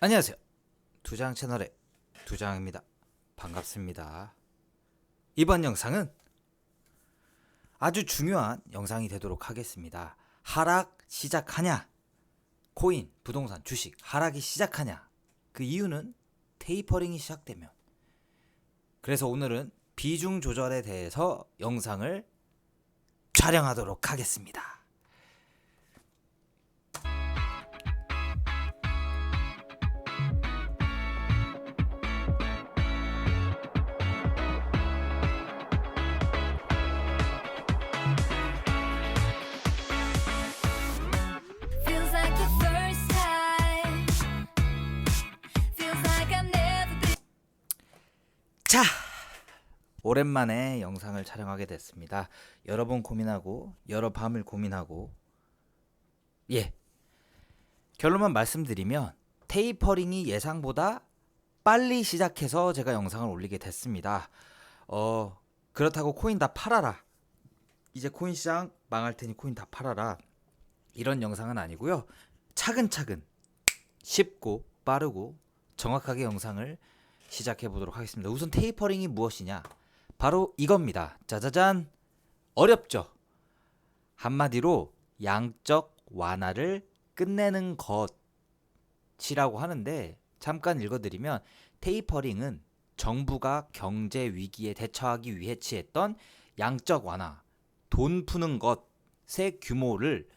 안녕하세요. 두장 채널의 두장입니다. 반갑습니다. 이번 영상은 아주 중요한 영상이 되도록 하겠습니다. 하락 시작하냐? 코인, 부동산, 주식 하락이 시작하냐? 그 이유는 테이퍼링이 시작되면. 그래서 오늘은 비중 조절에 대해서 영상을 촬영하도록 하겠습니다. Feels like your first time. Feels like I've never been. 자, 오랜만에 영상을 촬영하게 됐습니다. 여러 번 고민하고 여러 밤을 고민하고 결론만 말씀드리면 테이퍼링이 예상보다 빨리 시작해서 제가 영상을 올리게 됐습니다. 그렇다고 코인 다 팔아라, 이제 코인 시장 망할 테니 코인 다 팔아라, 이런 영상은 아니고요. 차근차근 쉽고 빠르고 정확하게 영상을 시작해 보도록 하겠습니다. 우선 테이퍼링이 무엇이냐? 바로 이겁니다. 짜자잔! 어렵죠? 한마디로 양적 완화를 끝내는 것이라고 하는데, 잠깐 읽어드리면 테이퍼링은 정부가 경제 위기에 대처하기 위해 취했던 양적 완화, 돈 푸는 것의 규모를,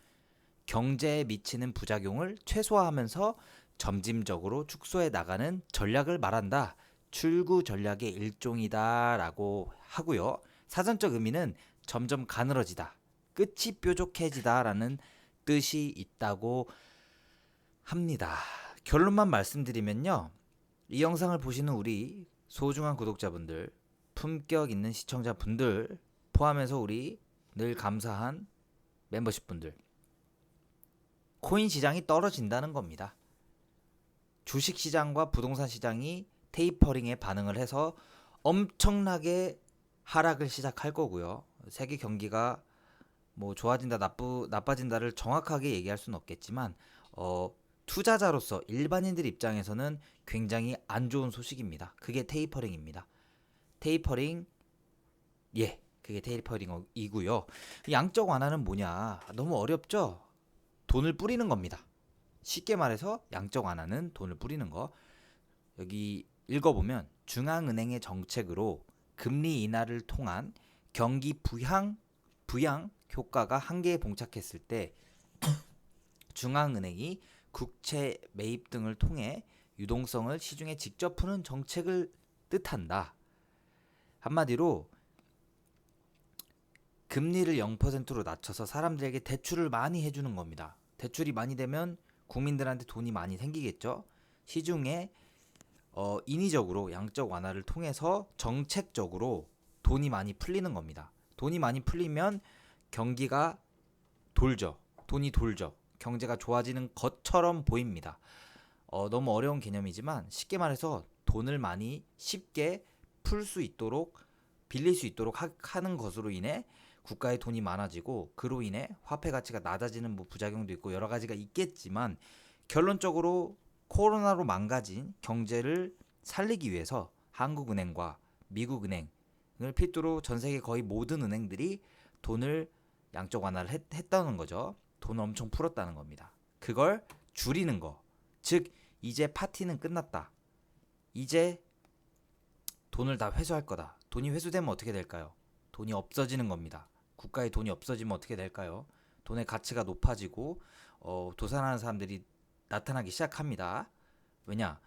경제에 미치는 부작용을 최소화하면서 점진적으로 축소해 나가는 전략을 말한다. 출구 전략의 일종이다라고 하고요. 사전적 의미는 점점 가늘어지다, 끝이 뾰족해지다라는 뜻이 있다고 합니다. 결론만 말씀드리면요, 이 영상을 보시는 우리 소중한 구독자분들, 품격 있는 시청자분들 포함해서 우리 늘 감사한 멤버십분들, 코인 시장이 떨어진다는 겁니다. 주식 시장과 부동산 시장이 테이퍼링에 반응을 해서 엄청나게 하락을 시작할 거고요. 세계 경기가 뭐 좋아진다 나빠진다를 정확하게 얘기할 수는 없겠지만 투자자로서 일반인들 입장에서는 굉장히 안 좋은 소식입니다. 그게 테이퍼링입니다. 테이퍼링, 그게 테이퍼링이고요. 양적 완화는 뭐냐? 너무 어렵죠? 돈을 뿌리는 겁니다. 쉽게 말해서 양적 완화는 돈을 뿌리는 거. 여기 읽어보면 중앙은행의 정책으로 금리 인하를 통한 경기 부양 효과가 한계에 봉착했을 때 중앙은행이 국채 매입 등을 통해 유동성을 시중에 직접 푸는 정책을 뜻한다. 한마디로 금리를 0%로 낮춰서 사람들에게 대출을 많이 해주는 겁니다. 대출이 많이 되면 국민들한테 돈이 많이 생기겠죠. 시중에 인위적으로 양적 완화를 통해서 정책적으로 돈이 많이 풀리는 겁니다. 돈이 많이 풀리면 경기가 돌죠. 돈이 돌죠. 경제가 좋아지는 것처럼 보입니다. 너무 어려운 개념이지만 쉽게 말해서 돈을 많이 쉽게 풀 수 있도록, 빌릴 수 있도록 하는 것으로 인해 국가에 돈이 많아지고, 그로 인해 화폐 가치가 낮아지는 부작용도 있고 여러 가지가 있겠지만, 결론적으로 코로나로 망가진 경제를 살리기 위해서 한국은행과 미국은행을 필두로 전 세계 거의 모든 은행들이 돈을 양적 완화를 했다는 거죠. 돈을 엄청 풀었다는 겁니다. 그걸 줄이는 거. 즉, 이제 파티는 끝났다. 이제 돈을 다 회수할 거다. 돈이 회수되면 어떻게 될까요? 돈이 없어지는 겁니다. 국가에 돈이 없어지면 어떻게 될까요? 돈의 가치가 높아지고 도산하는 사람들이 나타나기 시작합니다. 왜냐?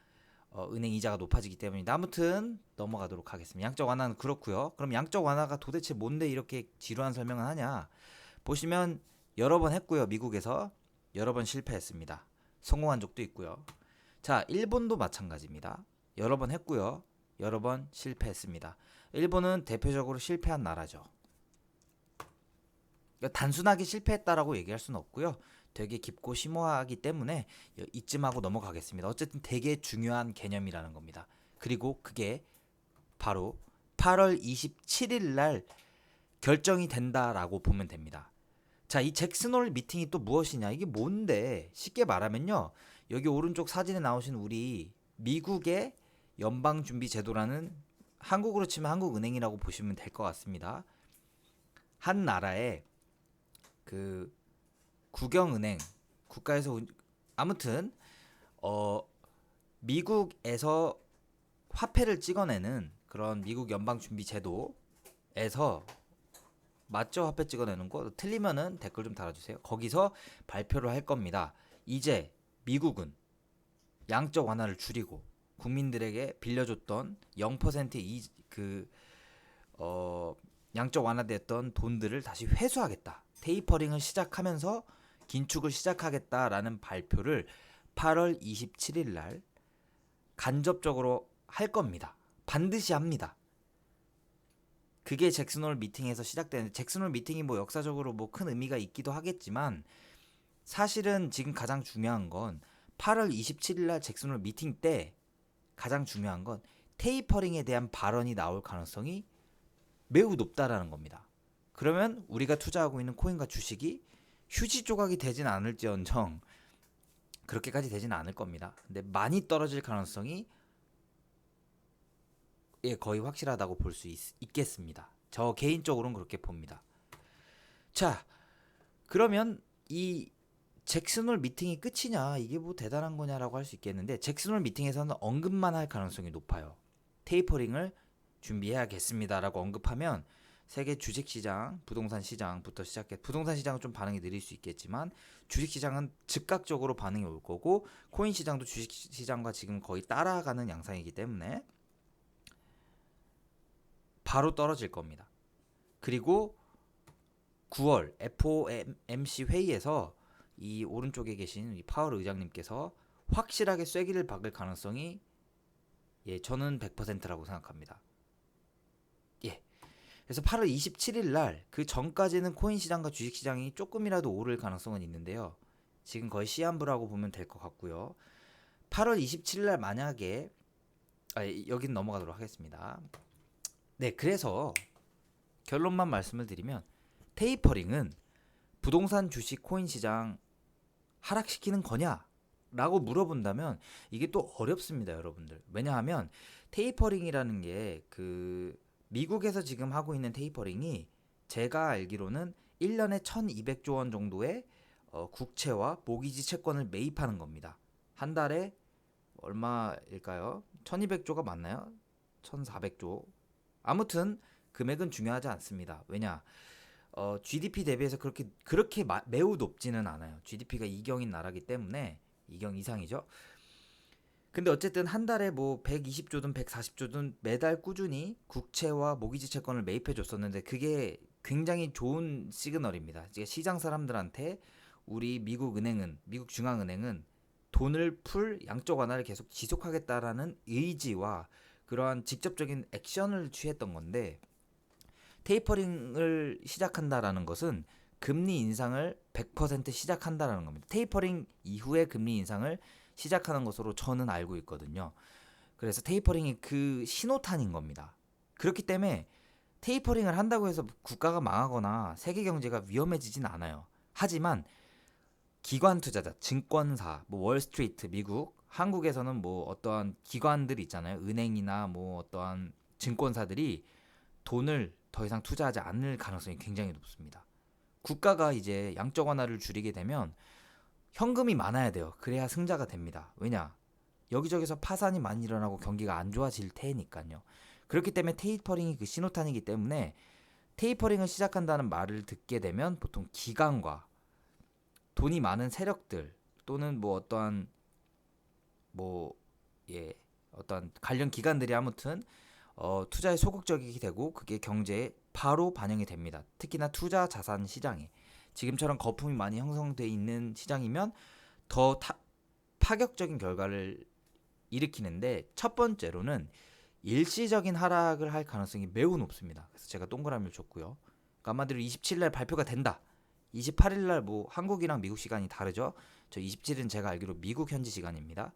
은행 이자가 높아지기 때문입니다. 아무튼 넘어가도록 하겠습니다. 양적 완화는 그렇고요. 그럼 양적 완화가 도대체 뭔데 이렇게 지루한 설명을 하냐? 보시면 여러 번 했고요. 미국에서 여러 번 실패했습니다. 성공한 적도 있고요. 자, 일본도 마찬가지입니다. 여러 번 했고요. 여러 번 실패했습니다. 일본은 대표적으로 실패한 나라죠. 그러니까 단순하게 실패했다라고 얘기할 수는 없고요. 되게 깊고 심오하기 때문에 이쯤 하고 넘어가겠습니다. 어쨌든 되게 중요한 개념이라는 겁니다. 그리고 그게 바로 8월 27일 날 결정이 된다라고 보면 됩니다. 자, 이 잭슨홀 미팅이 또 무엇이냐? 이게 뭔데? 쉽게 말하면요, 여기 오른쪽 사진에 나오신 우리 미국의 연방준비제도라는, 한국으로 치면 한국은행이라고 보시면 될 것 같습니다. 한 나라의 그 국영은행, 국가에서 아무튼 미국에서 화폐를 찍어내는 그런 미국 연방준비제도에서, 맞죠? 화폐 찍어내는 거 틀리면은 댓글 좀 달아주세요. 거기서 발표를 할 겁니다. 이제 미국은 양적 완화를 줄이고 국민들에게 빌려줬던 0%의 양적 완화됐던 돈들을 다시 회수하겠다. 테이퍼링을 시작하면서 긴축을 시작하겠다라는 발표를 8월 27일 날 간접적으로 할 겁니다. 반드시 합니다. 그게 잭슨홀 미팅에서 시작되는데, 잭슨홀 미팅이 뭐 역사적으로 뭐 큰 의미가 있기도 하겠지만 사실은 지금 가장 중요한 건 8월 27일 날 잭슨홀 미팅 때 가장 중요한 건 테이퍼링에 대한 발언이 나올 가능성이 매우 높다라는 겁니다. 그러면 우리가 투자하고 있는 코인과 주식이 휴지 조각이 되진 않을지언정 그렇게까지 되진 않을 겁니다. 근데 많이 떨어질 가능성이 거의 확실하다고 볼 수 있겠습니다. 저 개인적으로는 그렇게 봅니다. 자, 그러면 이 잭슨홀 미팅이 끝이냐, 이게 뭐 대단한 거냐라고 할 수 있겠는데, 잭슨홀 미팅에서는 언급만 할 가능성이 높아요. 테이퍼링을 준비해야겠습니다라고 언급하면 세계 주식시장, 부동산 시장부터 시작해, 부동산 시장은 좀 반응이 느릴 수 있겠지만 주식시장은 즉각적으로 반응이 올 거고, 코인 시장도 주식시장과 지금 거의 따라가는 양상이기 때문에 바로 떨어질 겁니다. 그리고 9월 FOMC 회의에서 이 오른쪽에 계신 이 파월 의장님께서 확실하게 쐐기를 박을 가능성이, 저는 100%라고 생각합니다. 그래서 8월 27일 날 그 전까지는 코인 시장과 주식 시장이 조금이라도 오를 가능성은 있는데요. 지금 거의 시한부라고 보면 될 것 같고요. 8월 27일 날 만약에 여긴 넘어가도록 하겠습니다. 네, 그래서 결론만 말씀을 드리면 테이퍼링은 부동산, 주식, 코인 시장 하락시키는 거냐? 라고 물어본다면 이게 또 어렵습니다, 여러분들. 왜냐하면 테이퍼링이라는 게 미국에서 지금 하고 있는 테이퍼링이 제가 알기로는 1년에 1200조 원 정도의 국채와 모기지 채권을 매입하는 겁니다. 한 달에 얼마일까요? 1200조가 맞나요? 1400조. 아무튼 금액은 중요하지 않습니다. 왜냐? GDP 대비해서 그렇게 매우 높지는 않아요. GDP가 2경인 나라기 때문에 2경 이상이죠. 근데 어쨌든 한 달에 뭐 120조든 140조든 매달 꾸준히 국채와 모기지 채권을 매입해 줬었는데 그게 굉장히 좋은 시그널입니다. 시장 사람들한테 우리 미국 중앙은행은 돈을 풀 양적 완화를 계속 지속하겠다라는 의지와 그러한 직접적인 액션을 취했던 건데, 테이퍼링을 시작한다라는 것은 금리 인상을 100% 시작한다라는 겁니다. 테이퍼링 이후에 금리 인상을 시작하는 것으로 저는 알고 있거든요. 그래서 테이퍼링이 그 신호탄인 겁니다. 그렇기 때문에 테이퍼링을 한다고 해서 국가가 망하거나 세계 경제가 위험해지진 않아요. 하지만 기관 투자자, 증권사, 뭐 월스트리트, 미국, 한국에서는 뭐 어떠한 기관들 있잖아요. 은행이나 뭐 어떠한 증권사들이 돈을 더 이상 투자하지 않을 가능성이 굉장히 높습니다. 국가가 이제 양적 완화를 줄이게 되면 현금이 많아야 돼요. 그래야 승자가 됩니다. 왜냐? 여기저기서 파산이 많이 일어나고 경기가 안 좋아질 테니까요. 그렇기 때문에 테이퍼링이 그 신호탄이기 때문에 테이퍼링을 시작한다는 말을 듣게 되면 보통 기관과 돈이 많은 세력들 또는 뭐 어떠한 어떠한 관련 기관들이 아무튼 투자에 소극적이게 되고 그게 경제에 바로 반영이 됩니다. 특히나 투자 자산 시장에 지금처럼 거품이 많이 형성돼 있는 시장이면 더 파격적인 결과를 일으키는데, 첫 번째로는 일시적인 하락을 할 가능성이 매우 높습니다. 그래서 제가 동그라미를 줬고요. 그러니까 아마도 27일 발표가 된다. 28일 날 뭐 한국이랑 미국 시간이 다르죠. 저 27일은 제가 알기로 미국 현지 시간입니다.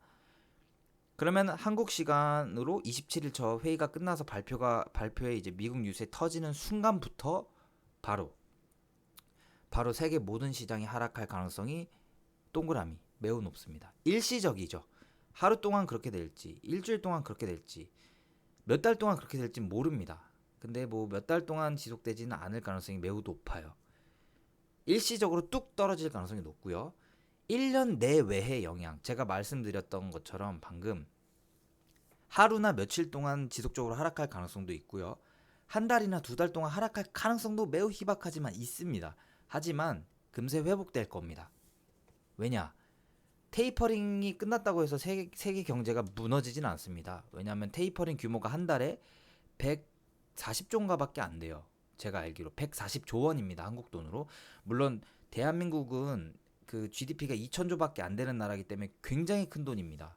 그러면 한국 시간으로 27일 저 회의가 끝나서 발표에 이제 미국 뉴스에 터지는 순간부터 바로 세계 모든 시장이 하락할 가능성이 동그라미 매우 높습니다. 일시적이죠. 하루 동안 그렇게 될지, 일주일 동안 그렇게 될지, 몇 달 동안 그렇게 될지 모릅니다. 근데 뭐 몇 달 동안 지속되지는 않을 가능성이 매우 높아요. 일시적으로 뚝 떨어질 가능성이 높고요. 1년 내외의 영향, 제가 말씀드렸던 것처럼 방금 하루나 며칠 동안 지속적으로 하락할 가능성도 있고요. 한 달이나 두 달 동안 하락할 가능성도 매우 희박하지만 있습니다. 하지만 금세 회복될 겁니다. 왜냐? 테이퍼링이 끝났다고 해서 세계 경제가 무너지진 않습니다. 왜냐하면 테이퍼링 규모가 한 달에 140조인가 밖에 안 돼요. 제가 알기로 140조 원입니다. 한국 돈으로. 물론 대한민국은 그 GDP가 2천조밖에 안 되는 나라이기 때문에 굉장히 큰 돈입니다.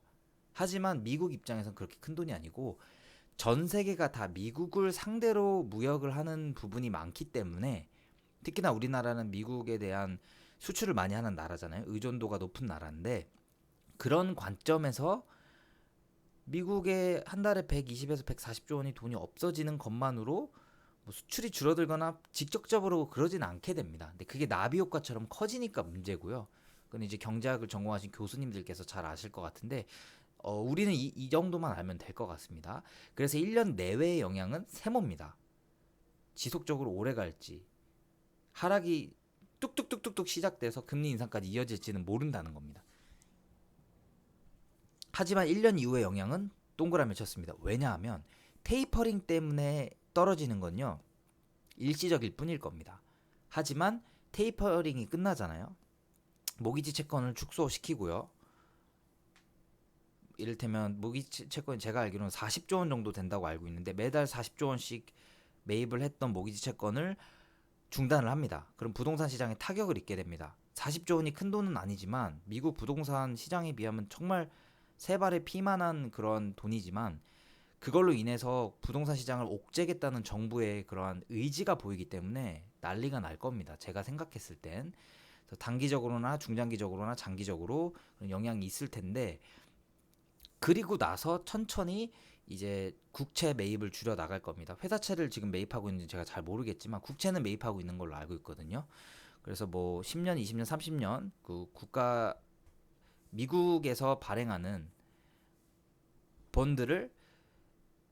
하지만 미국 입장에선 그렇게 큰 돈이 아니고 전 세계가 다 미국을 상대로 무역을 하는 부분이 많기 때문에 특히나 우리나라는 미국에 대한 수출을 많이 하는 나라잖아요. 의존도가 높은 나라인데 그런 관점에서 미국의 한 달에 120에서 140조 원이 돈이 없어지는 것만으로 뭐 수출이 줄어들거나 직접적으로 그러진 않게 됩니다. 근데 그게 나비 효과처럼 커지니까 문제고요. 그건 이제 경제학을 전공하신 교수님들께서 잘 아실 것 같은데 우리는 이 정도만 알면 될 것 같습니다. 그래서 1년 내외의 영향은 세모입니다. 지속적으로 오래 갈지 하락이 뚝뚝뚝뚝뚝 시작돼서 금리 인상까지 이어질지는 모른다는 겁니다. 하지만 1년 이후의 영향은 동그라미 쳤습니다. 왜냐하면 테이퍼링 때문에 떨어지는 건요. 일시적일 뿐일 겁니다. 하지만 테이퍼링이 끝나잖아요. 모기지 채권을 축소시키고요. 이를테면 모기지 채권이 제가 알기로는 40조 원 정도 된다고 알고 있는데 매달 40조 원씩 매입을 했던 모기지 채권을 중단을 합니다. 그럼 부동산 시장에 타격을 입게 됩니다. 40조 원이 큰 돈은 아니지만 미국 부동산 시장에 비하면 정말 세 발의 피만한 그런 돈이지만 그걸로 인해서 부동산 시장을 옥죄겠다는 정부의 그러한 의지가 보이기 때문에 난리가 날 겁니다. 제가 생각했을 땐 단기적으로나 중장기적으로나 장기적으로 영향이 있을 텐데 그리고 나서 천천히 이제 국채 매입을 줄여 나갈 겁니다. 회사채를 지금 매입하고 있는지 제가 잘 모르겠지만 국채는 매입하고 있는 걸로 알고 있거든요. 그래서 뭐 10년, 20년, 30년 그 국가 미국에서 발행하는 본드를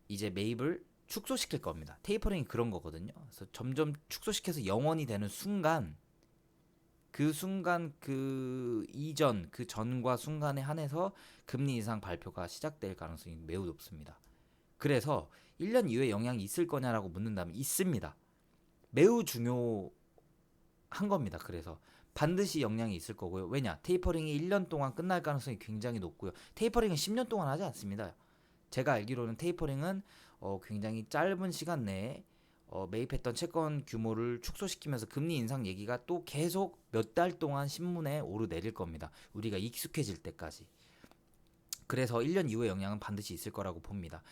이제 매입을 축소시킬 겁니다. 테이퍼링이 그런 거거든요. 그래서 점점 축소시켜서 영원이 되는 순간 그 이전 그 전과 순간에 한해서 금리 인상 발표가 시작될 가능성이 매우 높습니다. 그래서 1년 이후에 영향이 있을 거냐라고 묻는다면 있습니다. 매우 중요한 겁니다. 그래서 반드시 영향이 있을 거고요. 왜냐? 테이퍼링이 1년 동안 끝날 가능성이 굉장히 높고요. 테이퍼링은 10년 동안 하지 않습니다. 제가 알기로는 테이퍼링은 굉장히 짧은 시간 내에 매입했던 채권 규모를 축소시키면서 금리 인상 얘기가 또 계속 몇 달 동안 신문에 오르내릴 겁니다. 우리가 익숙해질 때까지. 그래서 1년 이후의 영향은 반드시 있을 거라고 봅니다.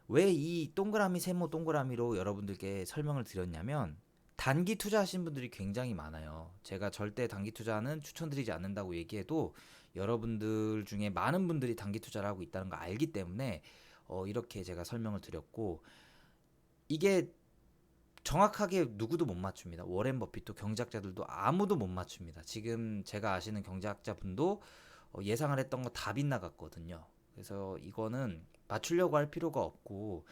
왜 이 동그라미 세모 동그라미로 여러분들께 설명을 드렸냐면 단기 투자하신 분들이 굉장히 많아요. 제가 절대 단기 투자는 추천드리지 않는다고 얘기해도 여러분들 중에 많은 분들이 단기 투자를 하고 있다는 거 알기 때문에 이렇게 제가 설명을 드렸고 이게 정확하게 누구도 못 맞춥니다. 워렌 버핏도 경제학자들도 아무도 못 맞춥니다. 지금 제가 아시는 경제학자분도 예상을 했던 거 다 빗나갔거든요. 그래서 이거는 맞추려고 할 필요가 없고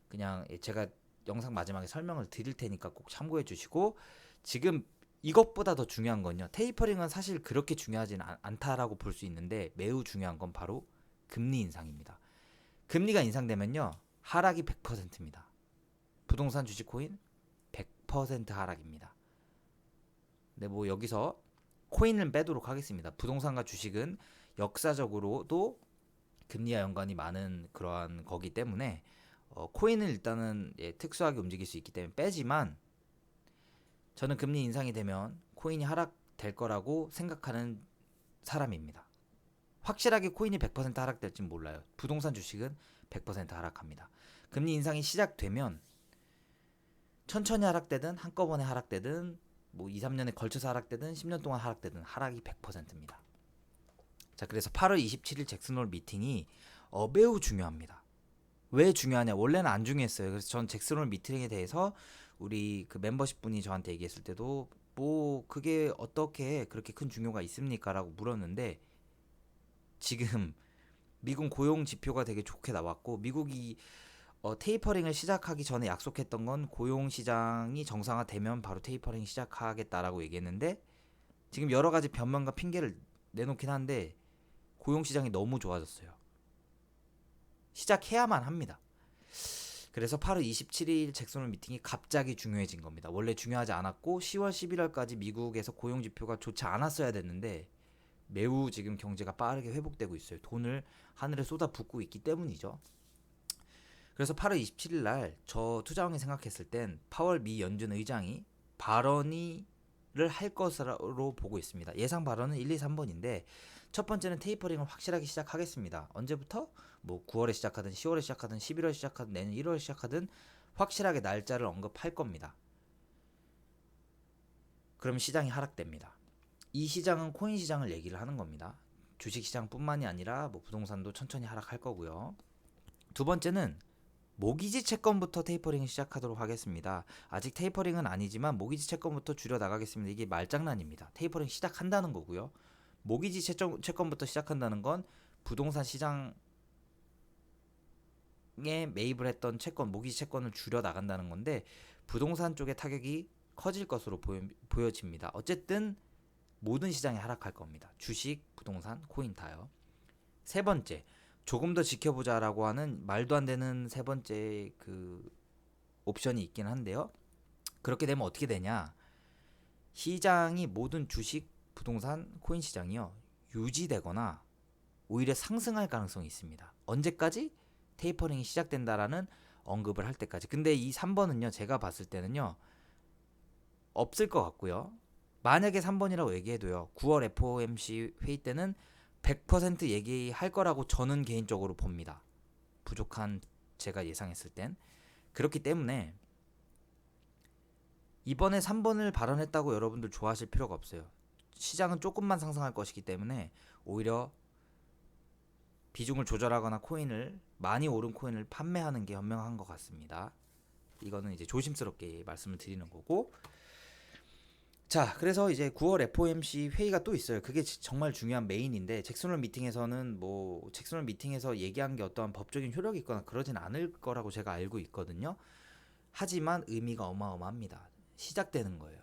그냥 제가 영상 마지막에 설명을 드릴 테니까 꼭 참고해 주시고 지금 이것보다 더 중요한 건요. 테이퍼링은 사실 그렇게 중요하지는 않다라고 볼 수 있는데 매우 중요한 건 바로 금리 인상입니다. 금리가 인상되면요. 하락이 100%입니다. 부동산 주식 코인 100% 하락입니다. 근데 뭐 여기서 코인을 빼도록 하겠습니다. 부동산과 주식은 역사적으로도 금리와 연관이 많은 그러한 거기 때문에 코인은 일단은 특수하게 움직일 수 있기 때문에 빼지만 저는 금리 인상이 되면 코인이 하락될 거라고 생각하는 사람입니다. 확실하게 코인이 100% 하락될진 몰라요. 부동산 주식은 100% 하락합니다. 금리 인상이 시작되면 천천히 하락되든 한꺼번에 하락되든 뭐 2, 3년에 걸쳐서 하락되든 10년 동안 하락되든 하락이 100%입니다. 자, 그래서 8월 27일 잭슨홀 미팅이 매우 중요합니다. 왜 중요하냐? 원래는 안 중요했어요. 그래서 전 잭슨홀 미팅에 대해서 우리 그 멤버십 분이 저한테 얘기했을 때도 뭐 그게 어떻게 그렇게 큰 중요가 있습니까? 라고 물었는데 지금 미국 고용 지표가 되게 좋게 나왔고 미국이 테이퍼링을 시작하기 전에 약속했던 건 고용 시장이 정상화되면 바로 테이퍼링 시작하겠다라고 얘기했는데 지금 여러 가지 변명과 핑계를 내놓긴 한데 고용 시장이 너무 좋아졌어요. 시작해야만 합니다. 그래서 8월 27일 잭슨홀 미팅이 갑자기 중요해진 겁니다. 원래 중요하지 않았고 10월 11월까지 미국에서 고용 지표가 좋지 않았어야 됐는데 매우 지금 경제가 빠르게 회복되고 있어요. 돈을 하늘에 쏟아붓고 있기 때문이죠. 그래서 8월 27일 날 저 투자왕이 생각했을 땐 파월 미 연준 의장이 발언을 할 것으로 보고 있습니다. 예상 발언은 1, 2, 3번인데 첫 번째는 테이퍼링을 확실하게 시작하겠습니다. 언제부터? 뭐 9월에 시작하든 10월에 시작하든 11월에 시작하든 내년 1월에 시작하든 확실하게 날짜를 언급할 겁니다. 그럼 시장이 하락됩니다. 이 시장은 코인 시장을 얘기를 하는 겁니다. 주식 시장뿐만이 아니라 뭐 부동산도 천천히 하락할 거고요. 두 번째는 모기지 채권부터 테이퍼링을 시작하도록 하겠습니다. 아직 테이퍼링은 아니지만 모기지 채권부터 줄여 나가겠습니다. 이게 말장난입니다. 테이퍼링 시작한다는 거고요. 모기지 채권부터 시작한다는 건 부동산 시장에 매입을 했던 채권, 모기지 채권을 줄여 나간다는 건데 부동산 쪽의 타격이 커질 것으로 보여집니다. 어쨌든 모든 시장이 하락할 겁니다. 주식, 부동산, 코인 다요. 세 번째, 조금 더 지켜보자라고 하는 말도 안 되는 세 번째 그 옵션이 있긴 한데요. 그렇게 되면 어떻게 되냐? 시장이 모든 주식, 부동산, 코인 시장이요 유지되거나 오히려 상승할 가능성이 있습니다. 언제까지? 테이퍼링이 시작된다라는 언급을 할 때까지. 근데 이 3번은요 제가 봤을 때는요 없을 것 같고요. 만약에 3번이라고 얘기해도요 9월 FOMC 회의 때는 100% 얘기할 거라고 저는 개인적으로 봅니다. 부족한 제가 예상했을 땐. 그렇기 때문에 이번에 3번을 발언했다고 여러분들 좋아하실 필요가 없어요. 시장은 조금만 상승할 것이기 때문에 오히려 비중을 조절하거나 많이 오른 코인을 판매하는 게 현명한 것 같습니다. 이거는 이제 조심스럽게 말씀을 드리는 거고. 자, 그래서 이제 9월 FOMC 회의가 또 있어요. 그게 정말 중요한 메인인데 잭슨홀 미팅에서 얘기한 게 어떠한 법적인 효력이 있거나 그러진 않을 거라고 제가 알고 있거든요. 하지만 의미가 어마어마합니다. 시작되는 거예요.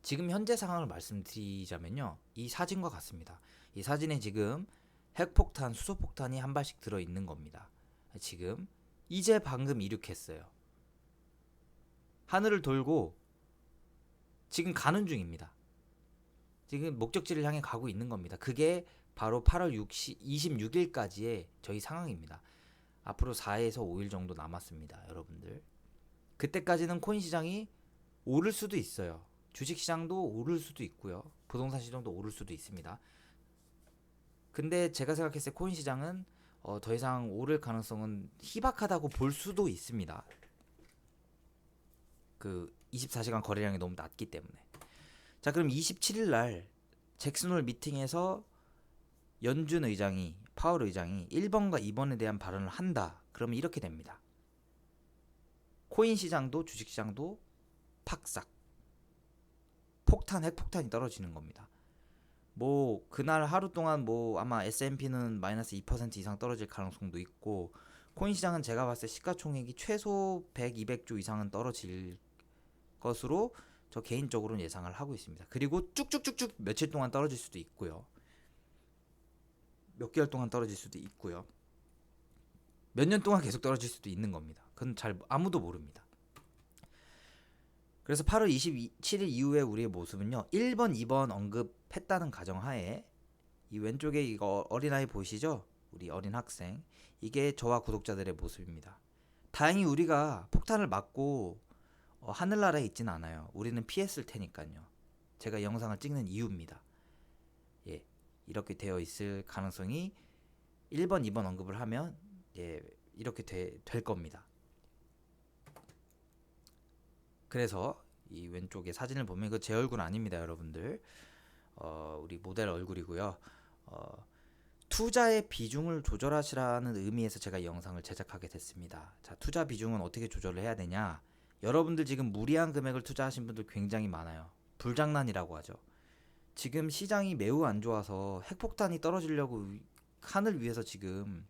지금 현재 상황을 말씀드리자면요. 이 사진과 같습니다. 이 사진에 지금 핵폭탄, 수소폭탄이 한 발씩 들어있는 겁니다. 지금 이제 방금 이륙했어요. 하늘을 돌고 지금 가는 중입니다. 지금 목적지를 향해 가고 있는 겁니다. 그게 바로 8월 26일까지의 저희 상황입니다. 앞으로 4에서 5일 정도 남았습니다. 여러분들. 그때까지는 코인 시장이 오를 수도 있어요. 주식 시장도 오를 수도 있고요. 부동산 시장도 오를 수도 있습니다. 근데 제가 생각했을 때 코인 시장은 더 이상 오를 가능성은 희박하다고 볼 수도 있습니다. 그 24시간 거래량이 너무 낮기 때문에. 자, 그럼 27일 날 잭슨홀 미팅에서 연준 의장이 파월 의장이 1번과 2번에 대한 발언을 한다. 그러면 이렇게 됩니다. 코인 시장도 주식 시장도 팍싹 핵폭탄이 떨어지는 겁니다. 뭐 그날 하루 동안 뭐 아마 S&P는 마이너스 2% 이상 떨어질 가능성도 있고 코인 시장은 제가 봤을 때 시가총액이 최소 100, 200조 이상은 떨어질 것으로 저 개인적으로는 예상을 하고 있습니다. 그리고 쭉쭉쭉쭉 며칠 동안 떨어질 수도 있고요. 몇 개월 동안 떨어질 수도 있고요. 몇 년 동안 계속 떨어질 수도 있는 겁니다. 그건 잘 아무도 모릅니다. 그래서 8월 27일 이후에 우리의 모습은요. 1번, 2번 언급했다는 가정하에 이 왼쪽에 이거 어린아이 보이시죠? 우리 어린 학생. 이게 저와 구독자들의 모습입니다. 다행히 우리가 폭탄을 맞고 하늘나라에 있지는 않아요. 우리는 피했을 테니까요. 제가 이 영상을 찍는 이유입니다. 예, 이렇게 되어 있을 가능성이 1번, 2번 언급을 하면 이렇게 될 겁니다. 그래서 이 왼쪽에 사진을 보면 이거 제 얼굴 아닙니다, 여러분들. 우리 모델 얼굴이고요. 투자의 비중을 조절하시라는 의미에서 제가 이 영상을 제작하게 됐습니다. 자, 투자 비중은 어떻게 조절을 해야 되냐? 여러분들 지금 무리한 금액을 투자하신 분들 굉장히 많아요. 불장난이라고 하죠. 지금 시장이 매우 안 좋아서 핵폭탄이 떨어지려고 하늘 위에서 지금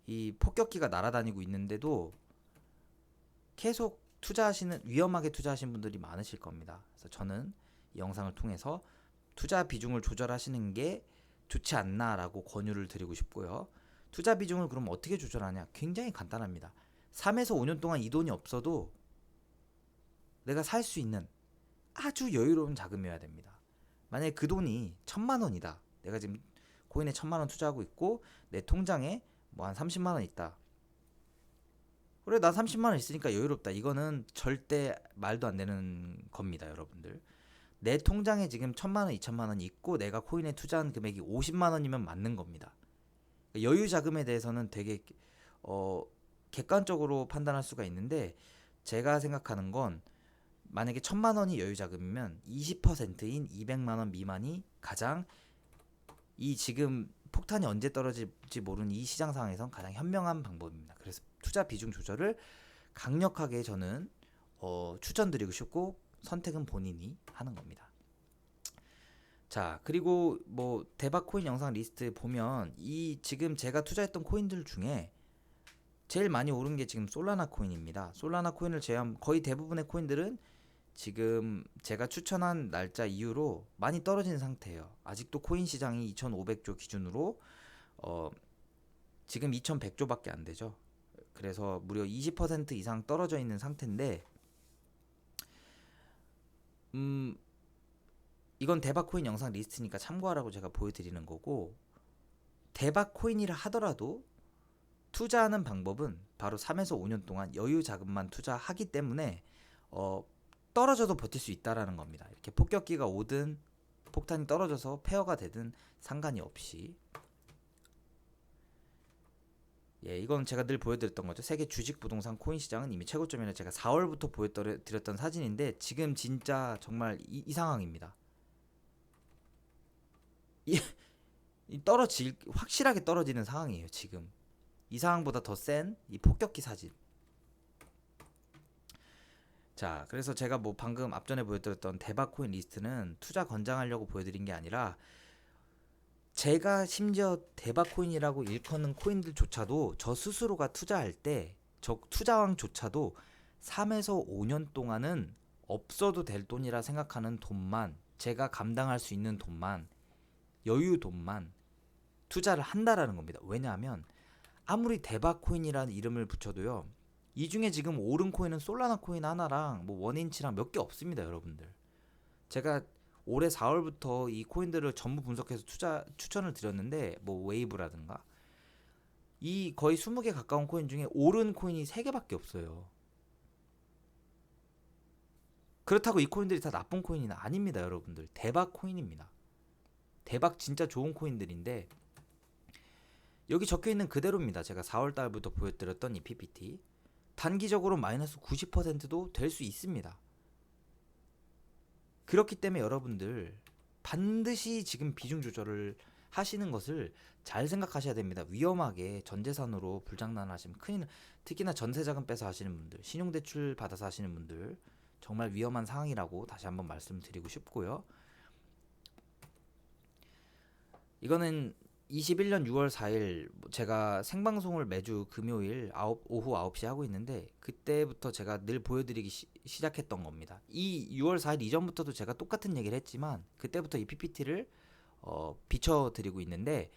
이 폭격기가 날아다니고 있는데도 계속 투자하시는 위험하게 투자하시는 분들이 많으실 겁니다. 그래서 저는 이 영상을 통해서 투자 비중을 조절하시는 게 좋지 않나라고 권유를 드리고 싶고요. 투자 비중을 그럼 어떻게 조절하냐? 굉장히 간단합니다. 3에서 5년 동안 이 돈이 없어도 내가 살 수 있는 아주 여유로운 자금이어야 됩니다. 만약에 그 돈이 1,000만 원이다. 내가 지금 코인에 1,000만 원 투자하고 있고 내 통장에 뭐 한 30만 원 있다. 그래, 나 30만 원 있으니까 여유롭다. 이거는 절대 말도 안 되는 겁니다, 여러분들. 내 통장에 지금 1,000만 원, 2,000만 원이 있고 내가 코인에 투자한 금액이 50만 원이면 맞는 겁니다. 여유 자금에 대해서는 되게 객관적으로 판단할 수가 있는데, 제가 생각하는 건 만약에 1,000만 원이 여유 자금이면 20%인 200만 원 미만이 가장 이 지금 폭탄이 언제 떨어질지 모르는 이 시장 상황에선 가장 현명한 방법입니다. 그래서 투자 비중 조절을 강력하게 저는 추천드리고 싶고, 선택은 본인이 하는 겁니다. 자, 그리고 뭐 대박 코인 영상 리스트 보면 이 지금 제가 투자했던 코인들 중에 제일 많이 오른 게 지금 솔라나 코인입니다. 솔라나 코인을 제외한 거의 대부분의 코인들은 지금 제가 추천한 날짜 이후로 많이 떨어진 상태예요. 아직도 코인 시장이 2,500조 기준으로 지금 2,100조밖에 안 되죠. 그래서 무려 20% 이상 떨어져 있는 상태인데, 이건 대박 코인 영상 리스트니까 참고하라고 제가 보여드리는 거고, 대박 코인이라 하더라도 투자하는 방법은 바로 3에서 5년 동안 여유 자금만 투자하기 때문에 떨어져도 버틸 수 있다라는 겁니다. 이렇게 폭격기가 오든 폭탄이 떨어져서 폐허가 되든 상관이 없이. 예, 이건 제가 늘 보여드렸던 거죠. 세계 주식 부동산 코인 시장은 이미 최고점이라 제가 4월부터 보여드렸던 사진인데, 지금 진짜 정말 이 상황입니다. 이 확실하게 떨어지는 상황이에요. 지금 이 상황보다 더 센 이 폭격기 사진. 자, 그래서 제가 뭐 방금 앞전에 보여드렸던 대박 코인 리스트는 투자 권장하려고 보여드린 게 아니라, 제가 심지어 대박 코인이라고 일컫는 코인들조차도 저 스스로가 투자할 때 저 투자왕조차도 3에서 5년 동안은 없어도 될 돈이라 생각하는 돈만, 제가 감당할 수 있는 돈만, 여유 돈만 투자를 한다라는 겁니다. 왜냐하면 아무리 대박 코인이라는 이름을 붙여도요, 이 중에 지금 오른 코인은 솔라나 코인 하나랑 뭐 원인치랑 몇 개 없습니다, 여러분들. 제가 올해 4월부터 이 코인들을 전부 분석해서 추천을 드렸는데, 뭐 웨이브라든가 이 거의 20개 가까운 코인 중에 오른 코인이 3개밖에 없어요. 그렇다고 이 코인들이 다 나쁜 코인은 아닙니다, 여러분들. 대박 코인입니다. 대박 진짜 좋은 코인들인데, 여기 적혀있는 그대로입니다. 제가 4월달부터 보여드렸던 이 PPT. 단기적으로 마이너스 90%도 될 수 있습니다. 그렇기 때문에 여러분들 반드시 지금 비중 조절을 하시는 것을 잘 생각하셔야 됩니다. 위험하게 전재산으로 불장난하시면 큰일, 특히나 전세자금 빼서 하시는 분들, 신용대출 받아서 하시는 분들 정말 위험한 상황이라고 다시 한번 말씀드리고 싶고요. 이거는 21년 6월 4일 제가 생방송을 매주 금요일 오후 9시 하고 있는데, 그때부터 제가 늘 보여드리기 시작했던 겁니다. 이 6월 4일 이전부터도 제가 똑같은 얘기를 했지만, 그때부터 이 PPT를 비춰드리고 있는데,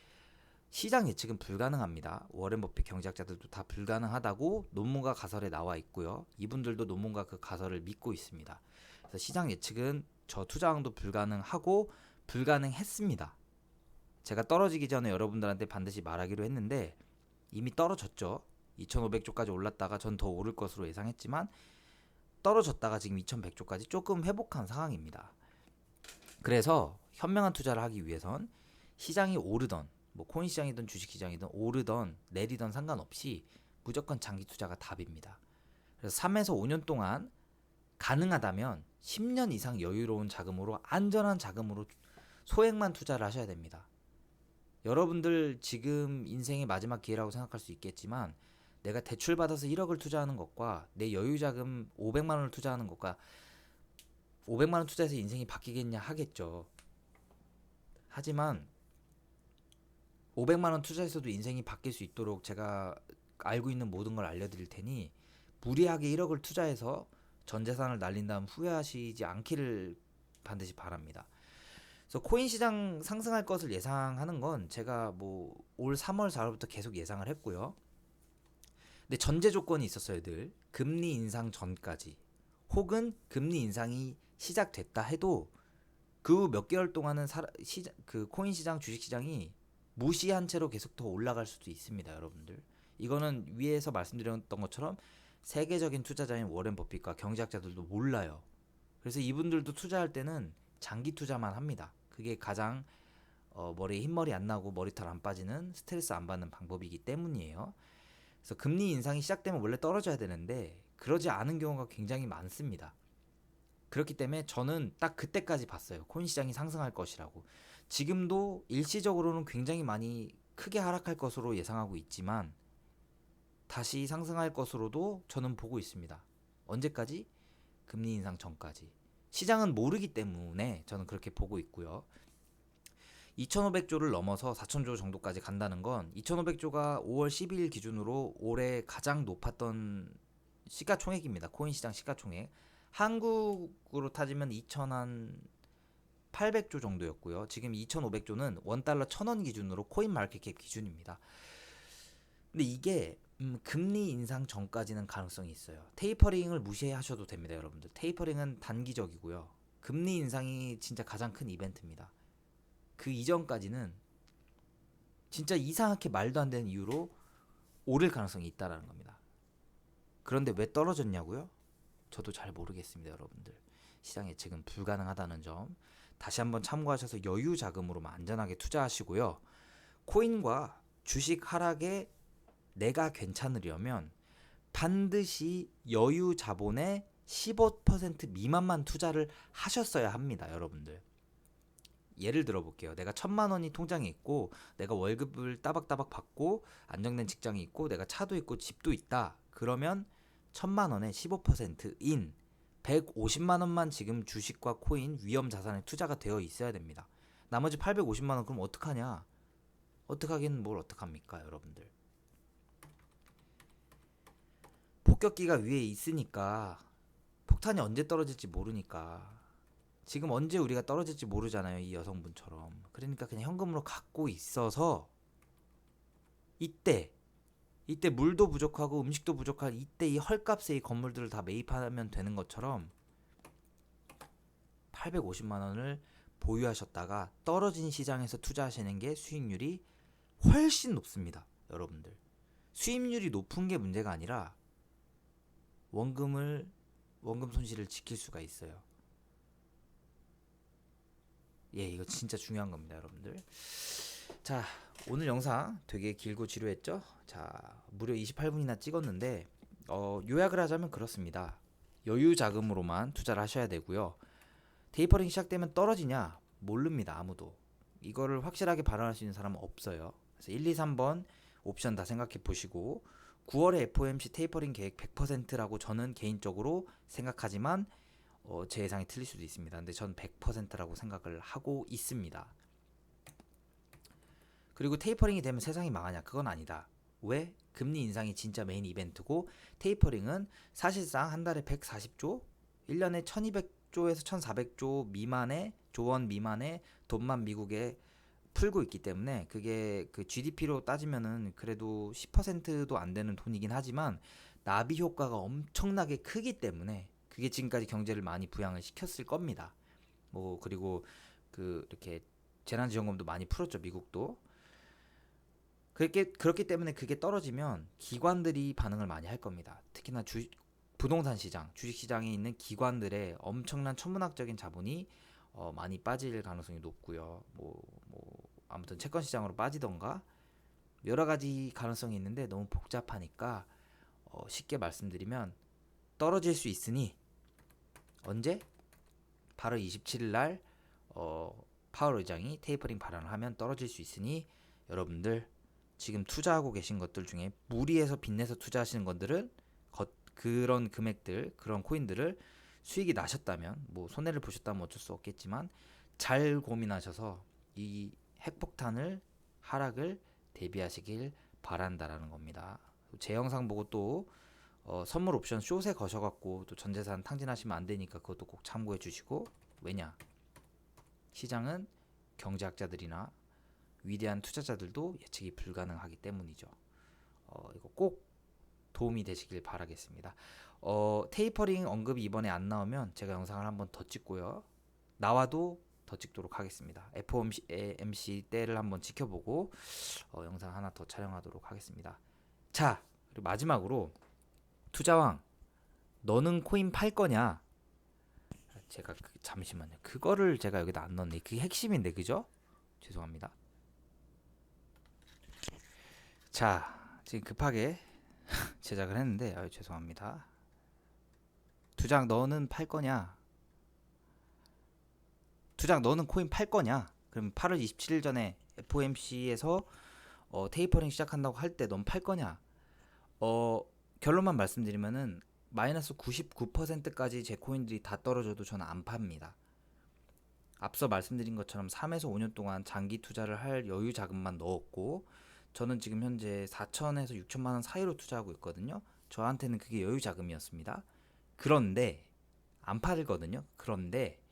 시장 예측은 불가능합니다. 워렌 버핏 경제학자들도 다 불가능하다고 논문과 가설에 나와 있고요. 이분들도 논문과 그 가설을 믿고 있습니다. 그래서 시장 예측은 저 투자왕도 불가능하고 불가능했습니다. 제가 떨어지기 전에 여러분들한테 반드시 말하기로 했는데 이미 떨어졌죠. 2,500조까지 올랐다가 전 더 오를 것으로 예상했지만 떨어졌다가 지금 2,100조까지 조금 회복한 상황입니다. 그래서 현명한 투자를 하기 위해선 시장이 오르던, 뭐 코인 시장이든 주식 시장이든 오르던 내리던 상관없이 무조건 장기 투자가 답입니다. 그래서 3에서 5년 동안 가능하다면 10년 이상 여유로운 자금으로, 안전한 자금으로 소액만 투자를 하셔야 됩니다. 여러분들 지금 인생의 마지막 기회라고 생각할 수 있겠지만, 내가 대출 받아서 1억을 투자하는 것과 내 여유자금 500만 원을 투자하는 것과 500만 원 투자해서 인생이 바뀌겠냐 하겠죠. 하지만 500만 원 투자해서도 인생이 바뀔 수 있도록 제가 알고 있는 모든 걸 알려드릴 테니 무리하게 1억을 투자해서 전 재산을 날린 다음 후회하시지 않기를 반드시 바랍니다. 그래서 코인 시장 상승할 것을 예상하는 건 제가 뭐 올 3월 4월부터 계속 예상을 했고요. 근데 전제 조건이 있었어요. 늘 금리 인상 전까지, 혹은 금리 인상이 시작됐다 해도 그 후 몇 개월 동안은 그 코인 시장, 주식 시장이 무시한 채로 계속 더 올라갈 수도 있습니다, 여러분들. 이거는 위에서 말씀드렸던 것처럼 세계적인 투자자인 워렌 버핏과 경제학자들도 몰라요. 그래서 이분들도 투자할 때는 장기 투자만 합니다. 그게 가장 머리에 흰머리 안 나고 머리털 안 빠지는, 스트레스 안 받는 방법이기 때문이에요. 그래서 금리 인상이 시작되면 원래 떨어져야 되는데 그러지 않은 경우가 굉장히 많습니다. 그렇기 때문에 저는 딱 그때까지 봤어요. 코인 시장이 상승할 것이라고. 지금도 일시적으로는 굉장히 많이 크게 하락할 것으로 예상하고 있지만 다시 상승할 것으로도 저는 보고 있습니다. 언제까지? 금리 인상 전까지. 시장은 모르기 때문에 저는 그렇게 보고 있고요. 2,500조를 넘어서 4,000조 정도까지 간다는 건 2,500조가 5월 12일 기준으로 올해 가장 높았던 시가총액입니다. 코인 시장 시가총액. 한국으로 따지면 2,800조 정도였고요. 지금 2,500조는 원달러 1,000원 기준으로 코인 마켓캡 기준입니다. 근데 이게 금리 인상 전까지는 가능성이 있어요. 테이퍼링을 무시하셔도 됩니다, 여러분들. 테이퍼링은 단기적이고요. 금리 인상이 진짜 가장 큰 이벤트입니다. 그 이전까지는 진짜 이상하게 말도 안 되는 이유로 오를 가능성이 있다라는 겁니다. 그런데 왜 떨어졌냐고요? 저도 잘 모르겠습니다, 여러분들. 시장 예측은 불가능하다는 점 다시 한번 참고하셔서 여유 자금으로만 안전하게 투자하시고요. 코인과 주식 하락에 내가 괜찮으려면 반드시 여유 자본의 15% 미만만 투자를 하셨어야 합니다, 여러분들. 예를 들어 볼게요. 내가 1,000만 원이 통장에 있고 내가 월급을 따박따박 받고 안정된 직장이 있고 내가 차도 있고 집도 있다. 그러면 1,000만 원의 15%인 150만 원만 지금 주식과 코인, 위험 자산에 투자가 되어 있어야 됩니다. 나머지 850만 원 그럼 어떡하냐? 어떡하긴 뭘 어떡합니까, 여러분들. 폭격기가 위에 있으니까 폭탄이 언제 떨어질지 모르니까 지금 언제 우리가 떨어질지 모르잖아요, 이 여성분처럼. 그러니까 그냥 현금으로 갖고 있어서 이때 물도 부족하고 음식도 부족한 이때 이 헐값에 이 건물들을 다 매입하면 되는 것처럼 850만 원을 보유하셨다가 떨어진 시장에서 투자하시는 게 수익률이 훨씬 높습니다, 여러분들. 수익률이 높은 게 문제가 아니라 원금 손실을 지킬 수가 있어요. 예, 이거 진짜 중요한 겁니다, 여러분들. 자, 오늘 영상 되게 길고 지루했죠? 자, 무려 28분이나 찍었는데 요약을 하자면 그렇습니다. 여유 자금으로만 투자를 하셔야 되고요. 테이퍼링 시작되면 떨어지냐? 모릅니다, 아무도. 이거를 확실하게 발언할 수 있는 사람은 없어요. 그래서 1, 2, 3번 옵션 다 생각해 보시고 9월에 FOMC 테이퍼링 계획 100%라고 저는 개인적으로 생각하지만 제 예상이 틀릴 수도 있습니다. 근데 전 100%라고 생각을 하고 있습니다. 그리고 테이퍼링이 되면 세상이 망하냐? 그건 아니다. 왜? 금리 인상이 진짜 메인 이벤트고 테이퍼링은 사실상 한 달에 140조, 1년에 1200조에서 1400조 미만의 조원 미만의 돈만 미국에 풀고 있기 때문에 그게 그 GDP로 따지면은 그래도 10%도 안 되는 돈이긴 하지만 나비 효과가 엄청나게 크기 때문에 그게 지금까지 경제를 많이 부양을 시켰을 겁니다. 뭐 그리고 그 이렇게 재난지원금도 많이 풀었죠, 미국도. 그렇기 때문에 그게 떨어지면 기관들이 반응을 많이 할 겁니다. 특히나 부동산 시장, 주식 시장에 있는 기관들의 엄청난 천문학적인 자본이 많이 빠질 가능성이 높고요. 뭐 아무튼 채권 시장으로 빠지던가 여러 가지 가능성이 있는데 너무 복잡하니까 쉽게 말씀드리면 떨어질 수 있으니 언제? 8월 27일 날 파월 의장이 테이퍼링 발언을 하면 떨어질 수 있으니 여러분들 지금 투자하고 계신 것들 중에 무리해서 빚내서 투자하시는 것들은 그런 금액들, 그런 코인들을 수익이 나셨다면 뭐 손해를 보셨다면 어쩔 수 없겠지만 잘 고민하셔서 이 핵폭탄을 하락을 대비하시길 바란다라는 겁니다. 제 영상 보고 또 선물 옵션 숏에 거셔갖고 또 전재산 탕진하시면 안 되니까 그것도 꼭 참고해 주시고, 왜냐? 시장은 경제학자들이나 위대한 투자자들도 예측이 불가능하기 때문이죠. 이거 꼭 도움이 되시길 바라겠습니다. 테이퍼링 언급이 이번에 안 나오면 제가 영상을 한번 더 찍고요. 나와도 더 찍도록 하겠습니다. FOMC 때를 한번 지켜보고 영상 하나 더 촬영하도록 하겠습니다. 자, 그리고 마지막으로 투자왕, 너는 코인 팔 거냐? 제가 잠시만요. 그거를 제가 여기다 안 넣었네. 그게 핵심인데, 그죠? 죄송합니다. 자, 지금 급하게 제작을 했는데 죄송합니다. 투장 너는 팔 거냐? 투장 너는 코인 팔 거냐? 그럼 8월 27일 전에 FOMC에서 테이퍼링 시작한다고 할 때 넌 팔 거냐? 결론만 말씀드리면은 마이너스 99%까지 제 코인들이 다 떨어져도 저는 안 팝니다. 앞서 말씀드린 것처럼 3에서 5년 동안 장기 투자를 할 여유 자금만 넣었고, 저는 지금 현재 4천에서 6천만 원 사이로 투자하고 있거든요. 저한테는 그게 여유 자금이었습니다. 그런데 안 팔거든요. 그런데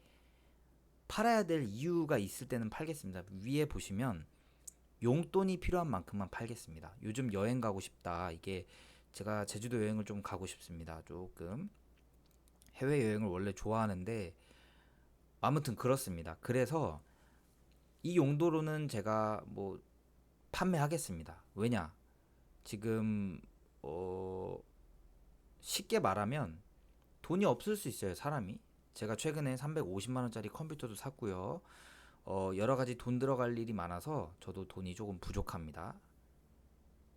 팔아야 될 이유가 있을 때는 팔겠습니다. 위에 보시면 용돈이 필요한 만큼만 팔겠습니다. 요즘 여행 가고 싶다. 이게 제가 제주도 여행을 좀 가고 싶습니다. 조금 해외여행을 원래 좋아하는데 아무튼 그렇습니다. 그래서 이 용도로는 제가 뭐 판매하겠습니다. 왜냐? 지금 쉽게 말하면 돈이 없을 수 있어요, 사람이. 제가 최근에 350만 원짜리 컴퓨터도 샀고요. 여러 가지 돈 들어갈 일이 많아서 저도 돈이 조금 부족합니다.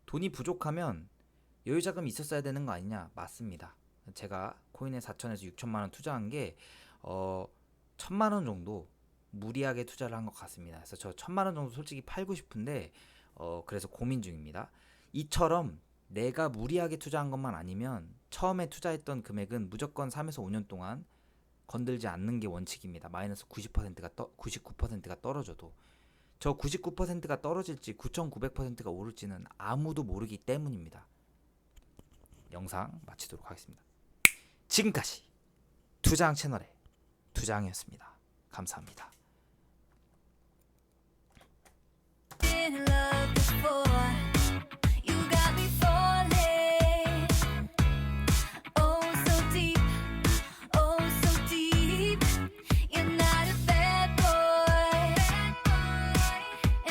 돈이 부족하면 여유 자금이 있었어야 되는 거 아니냐? 맞습니다. 제가 코인에 4천에서 6천만 원 투자한 게 1,000만 원 정도 무리하게 투자를 한 것 같습니다. 그래서 저 1,000만 원 정도 솔직히 팔고 싶은데 그래서 고민 중입니다. 이처럼 내가 무리하게 투자한 것만 아니면 처음에 투자했던 금액은 무조건 3에서 5년 동안 건들지 않는 게 원칙입니다. 마이너스 99%가 떨어져도. 저 99%가 떨어질지 9,900%가 오를지는 아무도 모르기 때문입니다. 영상 마치도록 하겠습니다. 지금까지 투자왕 채널의 투자왕이었습니다. 감사합니다. In love.